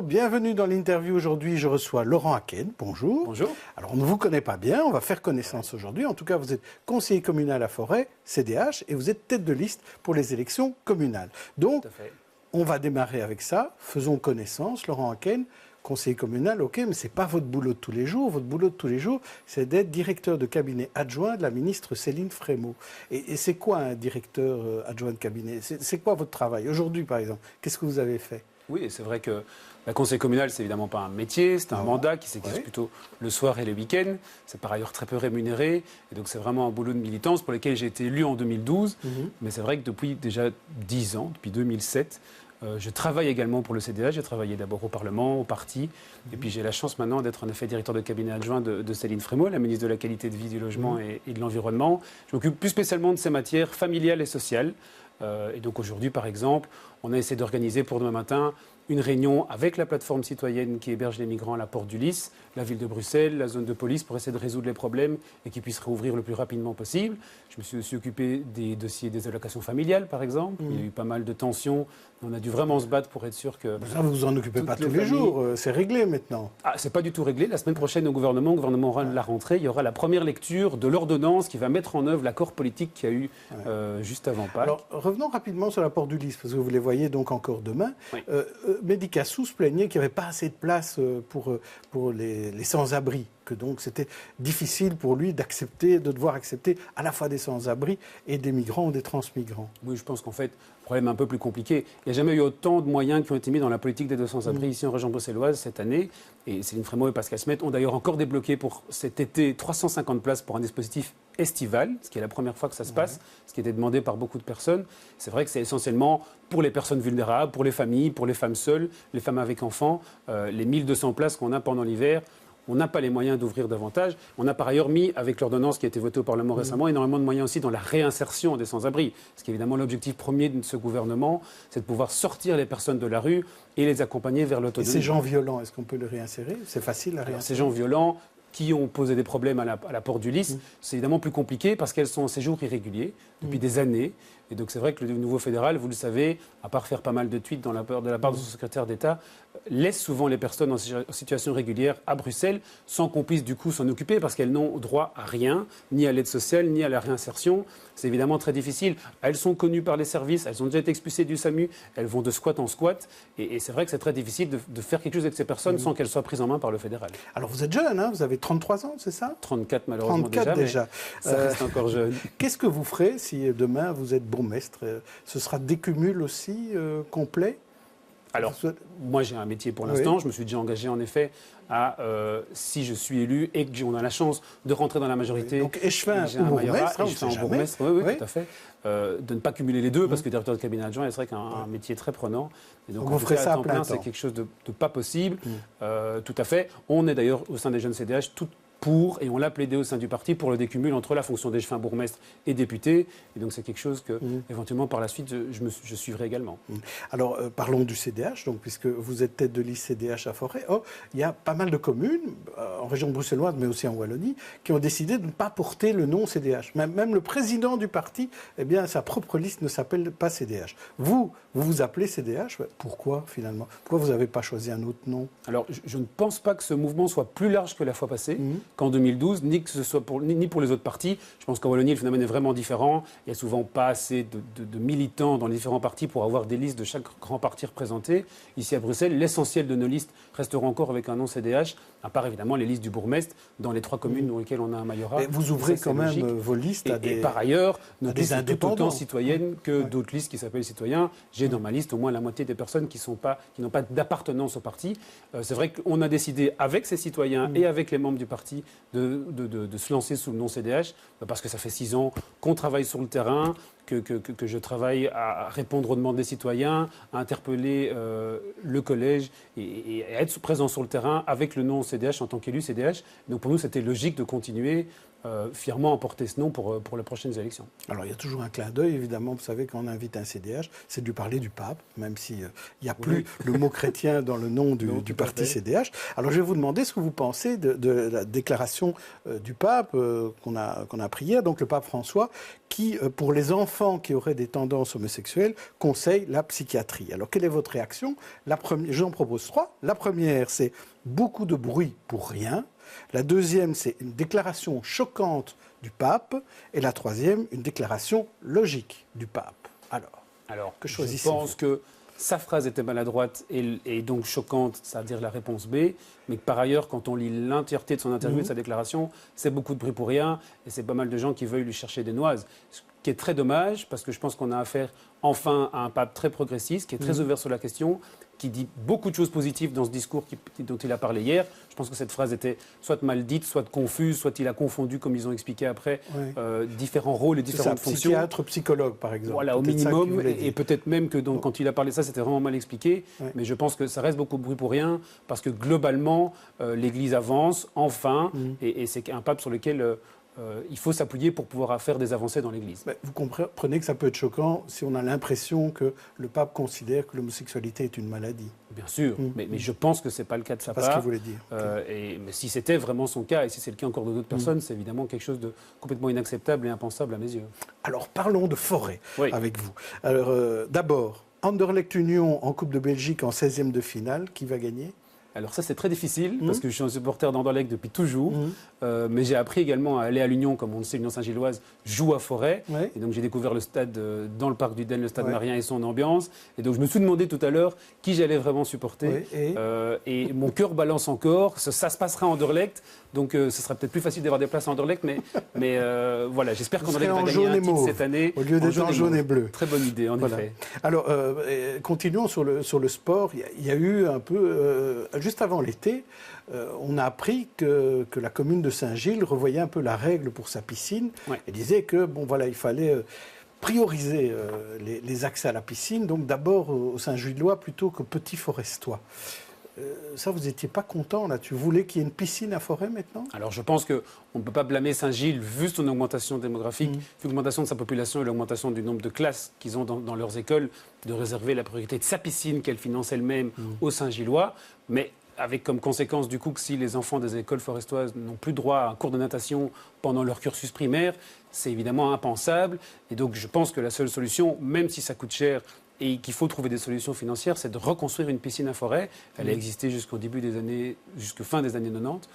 bienvenue dans l'interview. Aujourd'hui, je reçois Laurent Haken. Bonjour. Bonjour. Alors, on ne vous connaît pas bien, on va faire connaissance aujourd'hui. En tout cas, vous êtes conseiller communal à Forêt, CDH, et vous êtes tête de liste pour les élections communales. Donc, on va démarrer avec ça. Faisons connaissance. Laurent Haken, conseiller communal, ok, mais ce n'est pas votre boulot de tous les jours. Votre boulot de tous les jours, c'est d'être directeur de cabinet adjoint de la ministre Céline Frémaux. Et c'est quoi un directeur adjoint de cabinet? C'est quoi votre travail? Aujourd'hui, par exemple, qu'est-ce que vous avez fait? Oui, c'est vrai que la conseil communal, c'est évidemment pas un métier, c'est un mandat qui s'exerce plutôt le soir et les week-ends. C'est par ailleurs très peu rémunéré. Et donc, c'est vraiment un boulot de militance pour lequel j'ai été élu en 2012. Mais c'est vrai que depuis déjà 10 ans, depuis 2007, je travaille également pour le CDH. J'ai travaillé d'abord au Parlement, au parti. Et puis, j'ai la chance maintenant d'être en effet directeur de cabinet adjoint de Céline Frémaux, la ministre de la Qualité de vie, du Logement et de l'Environnement. Je m'occupe plus spécialement de ces matières familiales et sociales. Et donc aujourd'hui, par exemple, on a essayé d'organiser pour demain matin une réunion avec la plateforme citoyenne qui héberge les migrants à la Porte du Lys, la ville de Bruxelles, la zone de police, pour essayer de résoudre les problèmes et qu'ils puissent réouvrir le plus rapidement possible. Je me suis aussi occupé des dossiers des allocations familiales, par exemple. Il y a eu pas mal de tensions. On a dû vraiment se battre pour être sûr que... Ça, vous vous en occupez pas tous les jours. C'est réglé maintenant. Ah, c'est pas du tout réglé. La semaine prochaine, au gouvernement aura la rentrée. Il y aura la première lecture de l'ordonnance qui va mettre en œuvre l'accord politique qu'il y a eu juste avant Pâques. Alors, revenons rapidement sur la Porte du Lys, parce que vous les voyez donc encore demain. Oui. Medicassou se plaignait qu'il n'y avait pas assez de place pour les sans-abri, que donc c'était difficile pour lui de devoir accepter à la fois des sans-abri et des migrants ou des transmigrants. Oui, je pense qu'en fait, le problème est un peu plus compliqué. Il n'y a jamais eu autant de moyens qui ont été mis dans la politique des sans-abri ici en région bruxelloise cette année. Et Céline Frémaux et Pascal Smet ont d'ailleurs encore débloqué pour cet été 350 places pour un dispositif estival, ce qui est la première fois que ça se passe, ce qui était demandé par beaucoup de personnes. C'est vrai que c'est essentiellement pour les personnes vulnérables, pour les familles, pour les femmes seules, les femmes avec enfants, les 1200 places qu'on a pendant l'hiver. On n'a pas les moyens d'ouvrir davantage. On a par ailleurs mis, avec l'ordonnance qui a été votée au Parlement récemment, énormément de moyens aussi dans la réinsertion des sans-abri. Ce qui est évidemment l'objectif premier de ce gouvernement, c'est de pouvoir sortir les personnes de la rue et les accompagner vers l'autonomie. Et ces gens violents, est-ce qu'on peut les réinsérer? C'est facile à réinsérer? Ces gens violents qui ont posé des problèmes à la Porte du Lys, c'est évidemment plus compliqué parce qu'elles sont en séjour irrégulier depuis des années. Et donc c'est vrai que le nouveau fédéral, vous le savez, à part faire pas mal de tweets de la part de son secrétaire d'État, laisse souvent les personnes en situation régulière à Bruxelles sans qu'on puisse du coup s'en occuper parce qu'elles n'ont droit à rien, ni à l'aide sociale, ni à la réinsertion. C'est évidemment très difficile. Elles sont connues par les services, elles ont déjà été expulsées du SAMU, elles vont de squat en squat. Et c'est vrai que c'est très difficile de faire quelque chose avec ces personnes sans qu'elles soient prises en main par le fédéral. Alors vous êtes jeune, hein, vous avez 33 ans, c'est ça? 34 malheureusement 34 déjà. Ça reste encore jeune. Qu'est-ce que vous ferez si demain vous êtes bourgmestre? Ce sera des cumuls aussi complet? Alors, moi j'ai un métier pour l'instant, je me suis déjà engagé en effet à, si je suis élu et qu'on a la chance de rentrer dans la majorité, donc échevin ou bourgmestre, oui, tout à fait, de ne pas cumuler les deux parce que directeur de cabinet adjoint, c'est vrai qu'un métier très prenant. Et donc vous ferez ça à plein temps. C'est quelque chose de pas possible, tout à fait. On est d'ailleurs au sein des jeunes CDH pour, et on l'a plaidé au sein du parti, pour le décumul entre la fonction d'échevin, bourgmestre et député. Et donc c'est quelque chose que, éventuellement, par la suite, je suivrai également. Alors, parlons du CDH, donc, puisque vous êtes tête de liste CDH à Forêt. Il y a pas mal de communes, en région bruxelloise, mais aussi en Wallonie, qui ont décidé de ne pas porter le nom CDH. Même le président du parti, eh bien, sa propre liste ne s'appelle pas CDH. Vous vous appelez CDH. Pourquoi, finalement? Pourquoi vous n'avez pas choisi un autre nom? Alors, je ne pense pas que ce mouvement soit plus large que la fois passée. Qu'en 2012, ni que ce soit ni pour les autres partis. Je pense qu'en Wallonie, le phénomène est vraiment différent. Il n'y a souvent pas assez de militants dans les différents partis pour avoir des listes de chaque grand parti représenté. Ici à Bruxelles, l'essentiel de nos listes resteront encore avec un nom CDH, à part évidemment les listes du bourgmestre dans les 3 communes dans lesquelles on a un majorat. Mais vous ouvrez quand même vos listes à des... Et par ailleurs, nos listes sont tout autant citoyennes que d'autres listes qui s'appellent citoyens. J'ai dans ma liste au moins la moitié des personnes qui n'ont pas d'appartenance au parti. C'est vrai qu'on a décidé avec ces citoyens et avec les membres du parti de se lancer sous le nom CDH, parce que ça fait 6 ans qu'on travaille sur le terrain, que je travaille à répondre aux demandes des citoyens, à interpeller le collège et à être présent sur le terrain avec le nom CDH en tant qu'élu CDH. Donc pour nous, c'était logique de continuer fièrement à porter ce nom pour les prochaines élections. Alors il y a toujours un clin d'œil, évidemment, vous savez, quand on invite un CDH, c'est de lui parler du pape, même s'il n'y a plus le mot chrétien dans le nom du parti CDH. Alors je vais vous demander ce que vous pensez de la déclaration du pape qu'on a pris hier, donc le pape François, qui, pour les enfants qui auraient des tendances homosexuelles, conseille la psychiatrie. Alors quelle est votre réaction? J'en propose 3. La première, c'est beaucoup de bruit pour rien. La deuxième, c'est une déclaration choquante du pape. Et la troisième, une déclaration logique du pape. Alors que choisissez-vous? Je pense que sa phrase était maladroite et donc choquante, c'est-à-dire la réponse B, mais que par ailleurs, quand on lit l'entièreté de son interview, de sa déclaration, c'est beaucoup de bruit pour rien, et c'est pas mal de gens qui veulent lui chercher des noises. Ce qui est très dommage, parce que je pense qu'on a affaire enfin à un pape très progressiste, qui est très ouvert sur la question, qui dit beaucoup de choses positives dans ce discours dont il a parlé hier. Je pense que cette phrase était soit mal dite, soit confuse, soit il a confondu, comme ils ont expliqué après, différents rôles et différentes fonctions. Psychiatre, psychologue, par exemple. Voilà, au minimum, et peut-être même que quand il a parlé de ça, c'était vraiment mal expliqué. Mais je pense que ça reste beaucoup de bruit pour rien, parce que globalement, l'Église avance, enfin, et c'est un pape sur lequel... il faut s'appuyer pour pouvoir faire des avancées dans l'Église. Vous comprenez que ça peut être choquant si on a l'impression que le pape considère que l'homosexualité est une maladie. Bien sûr, mais je pense que ce n'est pas le cas de sa part. C'est ce qu'il voulait dire. Mais si c'était vraiment son cas, et si c'est le cas encore de d'autres personnes, c'est évidemment quelque chose de complètement inacceptable et impensable à mes yeux. Alors parlons de forêt avec vous. Alors d'abord, Anderlecht Union en Coupe de Belgique en 16e de finale, qui va gagner ? Alors ça, c'est très difficile, parce que je suis un supporter d'Anderlecht depuis toujours. Mais j'ai appris également à aller à l'Union, comme on le sait, l'Union Saint-Gilloise joue à Forêt. Et donc j'ai découvert le stade dans le parc du Den, le stade Marien et son ambiance. Et donc je me suis demandé tout à l'heure qui j'allais vraiment supporter. Et mon cœur balance encore. Ça se passera à Anderlecht. Donc ce sera peut-être plus facile d'avoir des places à Anderlecht. Mais voilà, j'espère qu'Anderlecht va gagner un titre cette année. Au lieu d'être en jaune et bleu. Très bonne idée, en effet. Alors, continuons sur le sport. Il y a eu un peu... juste avant l'été, on a appris que la commune de Saint-Gilles revoyait un peu la règle pour sa piscine et disait que il fallait prioriser les accès à la piscine, donc d'abord aux Saint-Gillois plutôt qu'aux petits Forestois. Ça, vous n'étiez pas content là-dessus? Vous voulez qu'il y ait une piscine à Forêt maintenant? Alors je pense qu'on ne peut pas blâmer Saint-Gilles, vu son augmentation démographique, vu l'augmentation de sa population et l'augmentation du nombre de classes qu'ils ont dans leurs écoles, de réserver la priorité de sa piscine qu'elle finance elle-même aux Saint-Gillois. Mais avec comme conséquence du coup que si les enfants des écoles forestoises n'ont plus droit à un cours de natation pendant leur cursus primaire, c'est évidemment impensable. Et donc je pense que la seule solution, même si ça coûte cher, et qu'il faut trouver des solutions financières, c'est de reconstruire une piscine à Forêt. Elle a existé jusqu'au fin des années 90,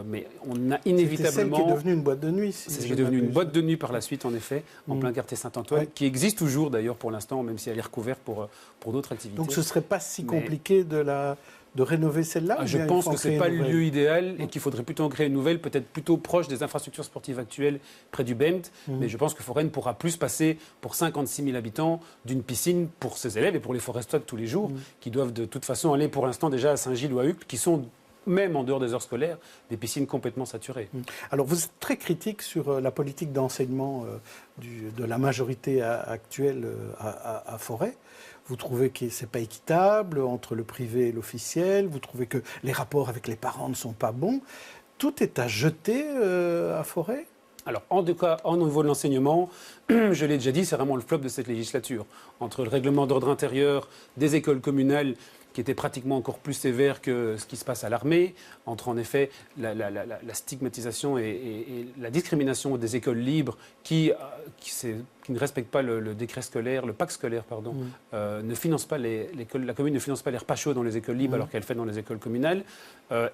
mais on a inévitablement... C'est celle qui est devenue une boîte de nuit. C'est devenu une boîte de nuit par la suite, en effet, en plein quartier Saint-Antoine, qui existe toujours d'ailleurs pour l'instant, même si elle est recouverte pour d'autres activités. Donc ce ne serait pas si compliqué de rénover celle-là? Je pense que ce n'est pas le lieu idéal et qu'il faudrait plutôt en créer une nouvelle, peut-être plutôt proche des infrastructures sportives actuelles, près du Bent. Mais je pense que Forêt ne pourra plus passer, pour 56 000 habitants, d'une piscine pour ses élèves et pour les forestois de tous les jours, qui doivent de toute façon aller pour l'instant déjà à Saint-Gilles ou à Uccle, qui sont, même en dehors des heures scolaires, des piscines complètement saturées. Alors vous êtes très critique sur la politique d'enseignement de la majorité actuelle à Forêt. Vous trouvez que ce n'est pas équitable entre le privé et l'officiel. Vous trouvez que les rapports avec les parents ne sont pas bons. Tout est à jeter à Forêt? Alors, en tout cas, au niveau de l'enseignement, je l'ai déjà dit, c'est vraiment le flop de cette législature. Entre le règlement d'ordre intérieur des écoles communales, qui était pratiquement encore plus sévère que ce qui se passe à l'armée, entre en effet la stigmatisation et la discrimination des écoles libres qui ne respectent pas le décret scolaire, le pacte scolaire, pardon, ne finance pas la commune ne finance pas les repas chauds dans les écoles libres alors qu'elle fait dans les écoles communales,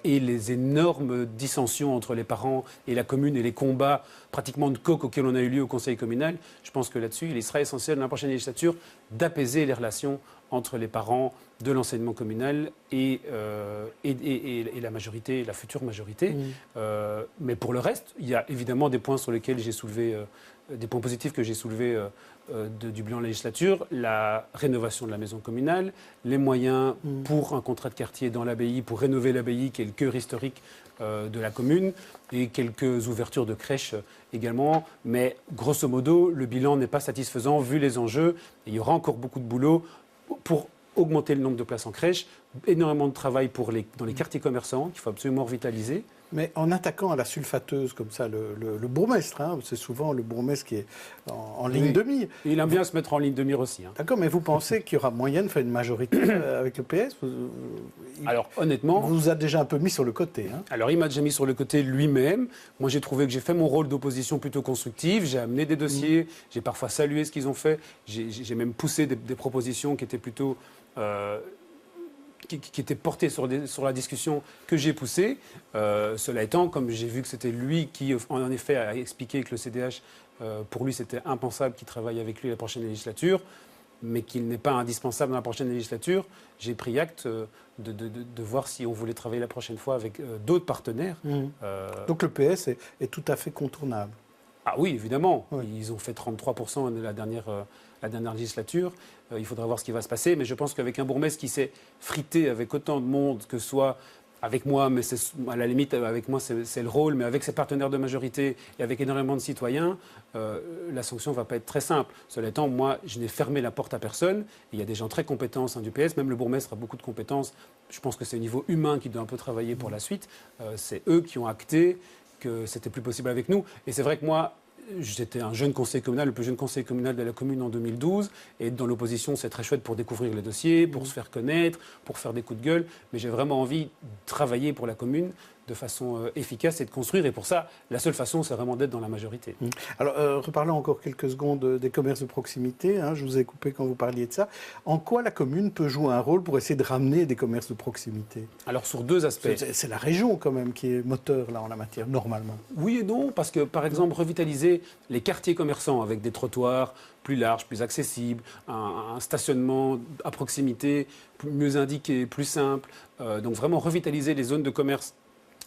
et les énormes dissensions entre les parents et la commune et les combats pratiquement de coq auxquels on a eu lieu au conseil communal. Je pense que là-dessus, il sera essentiel dans la prochaine législature d'apaiser les relations entre les parents de l'enseignement communal et la majorité, la future majorité. Mais pour le reste, il y a évidemment des points sur lesquels j'ai soulevé, des points positifs que j'ai soulevés du bilan de la législature, la rénovation de la maison communale, les moyens pour un contrat de quartier dans l'abbaye, pour rénover l'abbaye qui est le cœur historique de la commune, et quelques ouvertures de crèches également. Mais grosso modo, le bilan n'est pas satisfaisant vu les enjeux. Et il y aura encore beaucoup de boulot pour augmenter le nombre de places en crèche, énormément de travail dans les quartiers commerçants qu'il faut absolument revitaliser. Mais en attaquant à la sulfateuse comme ça, le bourgmestre, hein, c'est souvent le bourgmestre qui est en ligne de mire. Il aime bien se mettre en ligne de mire aussi. Hein. D'accord, mais vous pensez qu'il y aura moyen de faire une majorité avec le PS? Alors honnêtement... Il vous a déjà un peu mis sur le côté. Hein. Alors il m'a déjà mis sur le côté lui-même. Moi j'ai trouvé que j'ai fait mon rôle d'opposition plutôt constructive. J'ai amené des dossiers, j'ai parfois salué ce qu'ils ont fait. J'ai même poussé des propositions qui étaient plutôt... qui était porté sur la discussion que j'ai poussée. Cela étant, comme j'ai vu que c'était lui qui, en effet, a expliqué que le CDH, pour lui, c'était impensable qu'il travaille avec lui la prochaine législature, mais qu'il n'est pas indispensable dans la prochaine législature, j'ai pris acte de voir si on voulait travailler la prochaine fois avec d'autres partenaires. Donc le PS est tout à fait contournable. Ah oui, évidemment. Oui. Ils ont fait 33% la dernière législature. Il faudra voir ce qui va se passer. Mais je pense qu'avec un bourgmestre qui s'est frité avec autant de monde, que ce soit avec moi, mais à la limite, avec moi, c'est le rôle, mais avec ses partenaires de majorité et avec énormément de citoyens, la sanction ne va pas être très simple. Cela étant, moi, je n'ai fermé la porte à personne. Il y a des gens très compétents au sein du PS. Même le bourgmestre a beaucoup de compétences. Je pense que c'est au niveau humain qu'il doit un peu travailler pour la suite. C'est eux qui ont acté que c'était plus possible avec nous. Et c'est vrai que moi, j'étais un jeune conseiller communal, le plus jeune conseiller communal de la commune en 2012. Et dans l'opposition, c'est très chouette pour découvrir les dossiers, pour se faire connaître, pour faire des coups de gueule. Mais j'ai vraiment envie de travailler pour la commune de façon efficace et de construire. Et pour ça, la seule façon, c'est vraiment d'être dans la majorité. Alors, reparlons encore quelques secondes des commerces de proximité. Hein, je vous ai coupé quand vous parliez de ça. En quoi la commune peut jouer un rôle pour essayer de ramener des commerces de proximité? Alors, sur deux aspects. C'est la région, quand même, qui est moteur, là, en la matière, normalement. Oui et non, parce que, par exemple, revitaliser les quartiers commerçants avec des trottoirs plus larges, plus accessibles, un stationnement à proximité mieux indiqué, plus simple. Donc, vraiment revitaliser les zones de commerce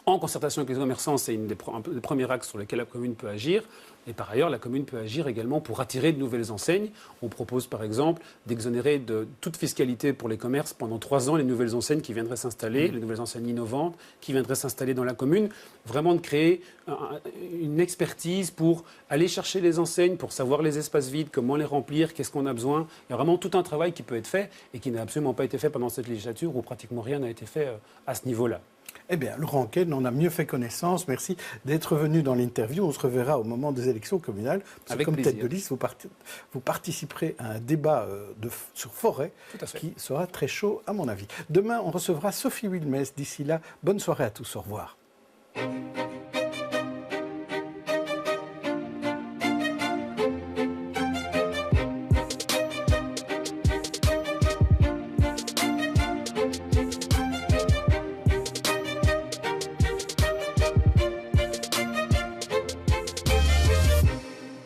en concertation avec les commerçants, c'est un des premiers axes sur lesquels la commune peut agir. Et par ailleurs, la commune peut agir également pour attirer de nouvelles enseignes. On propose par exemple d'exonérer de toute fiscalité pour les commerces pendant 3 ans les nouvelles enseignes qui viendraient s'installer, les nouvelles enseignes innovantes qui viendraient s'installer dans la commune. Vraiment de créer une expertise pour aller chercher les enseignes, pour savoir les espaces vides, comment les remplir, qu'est-ce qu'on a besoin. Il y a vraiment tout un travail qui peut être fait et qui n'a absolument pas été fait pendant cette législature où pratiquement rien n'a été fait à ce niveau-là. Eh bien, Laurent Quenne, on a mieux fait connaissance. Merci d'être venu dans l'interview. On se reverra au moment des élections communales. Avec comme plaisir. tête de liste, vous participerez à un débat sur Forêt qui sera très chaud, à mon avis. Demain, on recevra Sophie Wilmès. D'ici là, bonne soirée à tous. Au revoir.